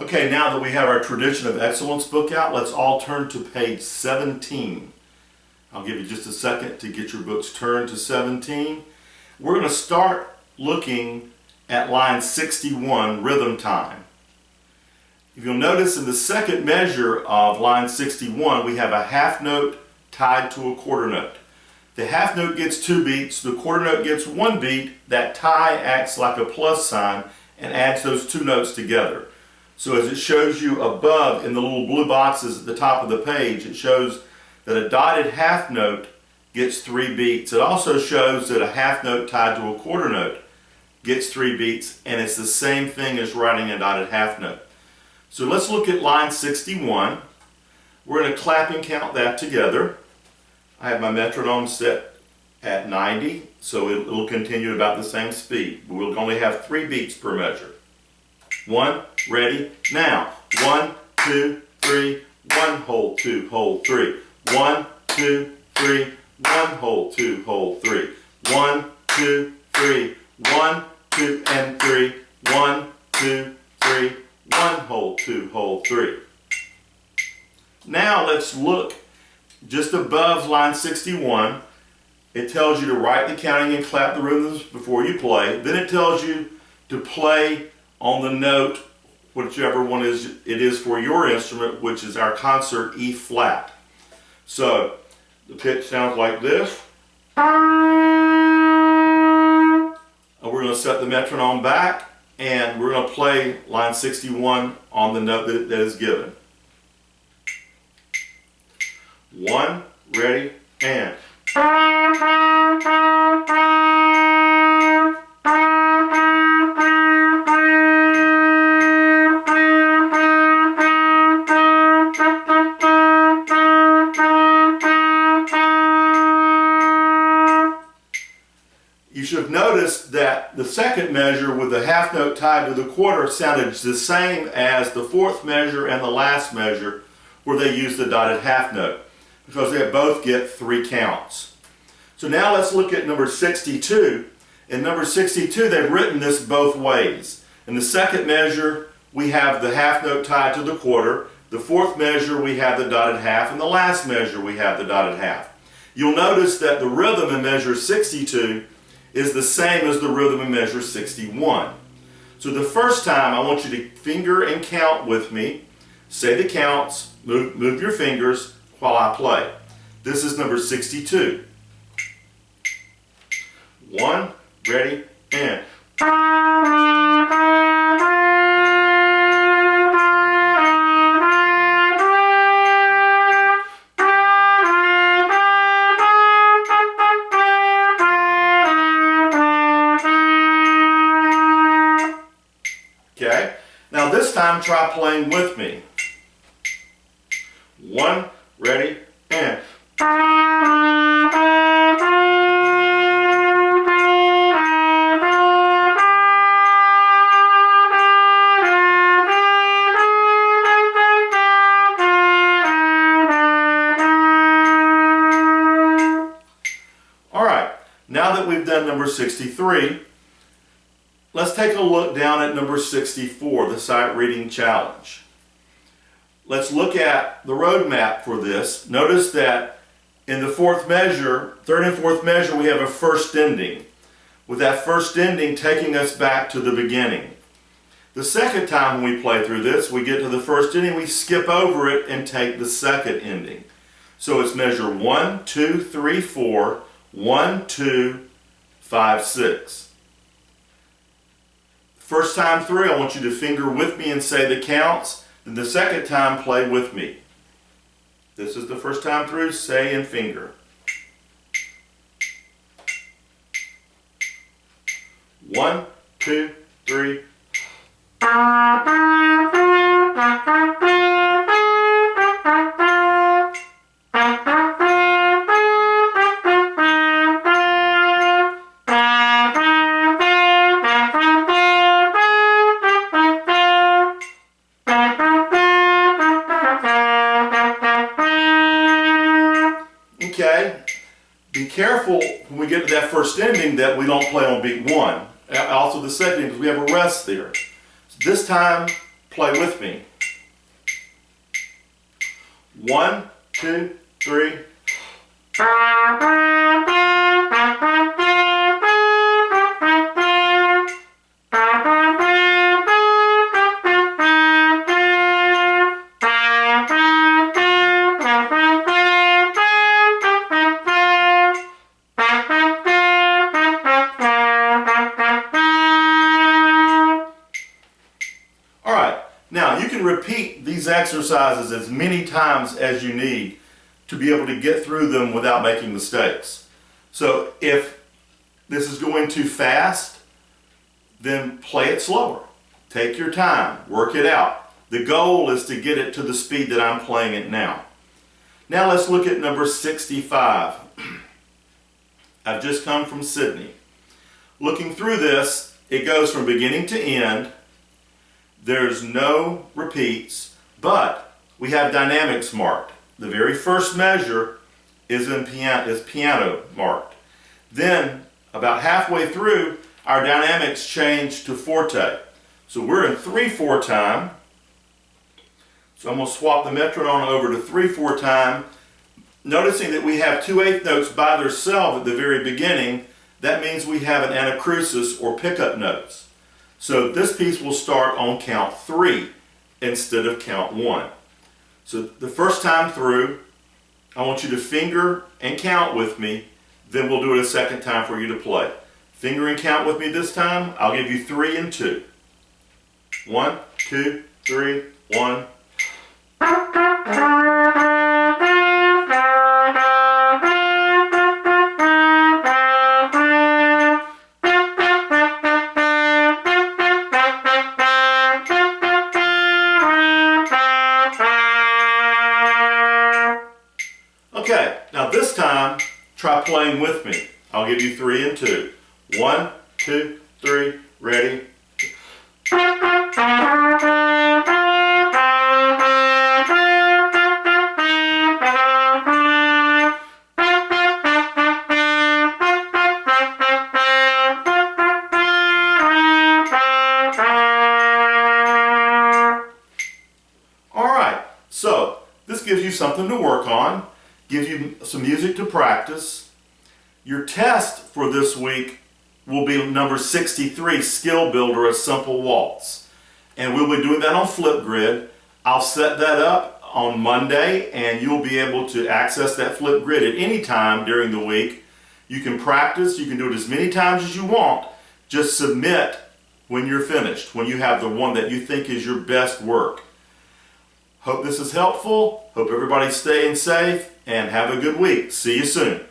Okay, now that we have our Tradition of Excellence book out, let's all turn to page 17. I'll give you just a second to get your books turned to 17. We're going to start looking at line 61, Rhythm Time. If you'll notice in the second measure of line 61, we have a half note tied to a quarter note. The half note gets 2 beats, the quarter note gets 1 beat. That tie acts like a plus sign and adds those 2 notes together. So as it shows you above in the little blue boxes at the top of the page, it shows that a dotted half note gets 3 beats. It also shows that a half note tied to a quarter note gets 3 beats, and it's the same thing as writing a dotted half note. So let's look at line 61. We're going to clap and count that together. I have my metronome set at 90, so it'll continue at about the same speed. But we'll only have 3 beats per measure. 1, ready, now. 1, 2, 3, 1, hold, 2, hold, 3. 1, 2, 3, 1, hold, 2, hold, 3. 1, 2, 3, 1, 2, and 3. 1, 2, 3, 1, hold, 2, hold, 3. Now let's look just above line 61. It tells you to write the counting and clap the rhythms before you play. Then it tells you to play on the note, whichever one it is for your instrument, which is our concert E flat. So the pitch sounds like this. And we're going to set the metronome back, and we're going to play line 61 on the note that is given. 1, ready, and. You should have noticed that the second measure with the half note tied to the quarter sounded the same as the fourth measure and the last measure where they used the dotted half note, because they both get 3 counts. So now let's look at number 62. In number 62, they've written this both ways. In the second measure, we have the half note tied to the quarter. The fourth measure, we have the dotted half. And the last measure, we have the dotted half. You'll notice that the rhythm in measure 62 is the same as the rhythm in measure 61. So the first time, I want you to finger and count with me. Say the counts, move your fingers while I play. This is number 62. 1, ready, and. Okay, now this time try playing with me. 1, ready, and. All right, now that we've done number 63, let's take a look down at number 64, the sight reading challenge. Let's look at the roadmap for this. Notice that in the fourth measure, third and fourth measure, we have a first ending, with that first ending taking us back to the beginning. The second time when we play through this, we get to the first ending, we skip over it and take the second ending. So it's measure 1, 2, 3, 4, 1, 2, 5, 6. First time through, I want you to finger with me and say the counts. Then the second time, play with me. This is the first time through, say and finger. 1, 2, 3. Okay, be careful when we get to that first ending that we don't play on beat 1. Also the second, because we have a rest there. So this time, play with me. 1, 2, 3. All right, now you can repeat these exercises as many times as you need to be able to get through them without making mistakes. So if this is going too fast, then play it slower. Take your time, work it out. The goal is to get it to the speed that I'm playing it now. Now let's look at number 65. I've just come from Sydney. Looking through this, it goes from beginning to end. There's no repeats, but we have dynamics marked. The very first measure is piano marked. Then, about halfway through, our dynamics change to forte. So we're in 3/4 time. So I'm going to swap the metronome over to 3/4 time. Noticing that we have 2/8 notes by themselves at the very beginning, that means we have an anacrusis or pickup notes. So this piece will start on count 3 instead of count 1. So the first time through, I want you to finger and count with me, then we'll do it a second time for you to play. Finger and count with me this time. I'll give you 3 and 2. 1, 2, 3, 1. Okay, now this time, try playing with me. I'll give you 3 and 2. 1, 2, 3, ready? All right, so this gives you something to work on. Gives you some music to practice. Your test for this week will be number 63, Skill Builder, a Simple Waltz. And we'll be doing that on Flipgrid. I'll set that up on Monday and you'll be able to access that Flipgrid at any time during the week. You can practice, you can do it as many times as you want. Just submit when you're finished, when you have the one that you think is your best work. Hope this is helpful. Hope everybody's staying safe and have a good week. See you soon.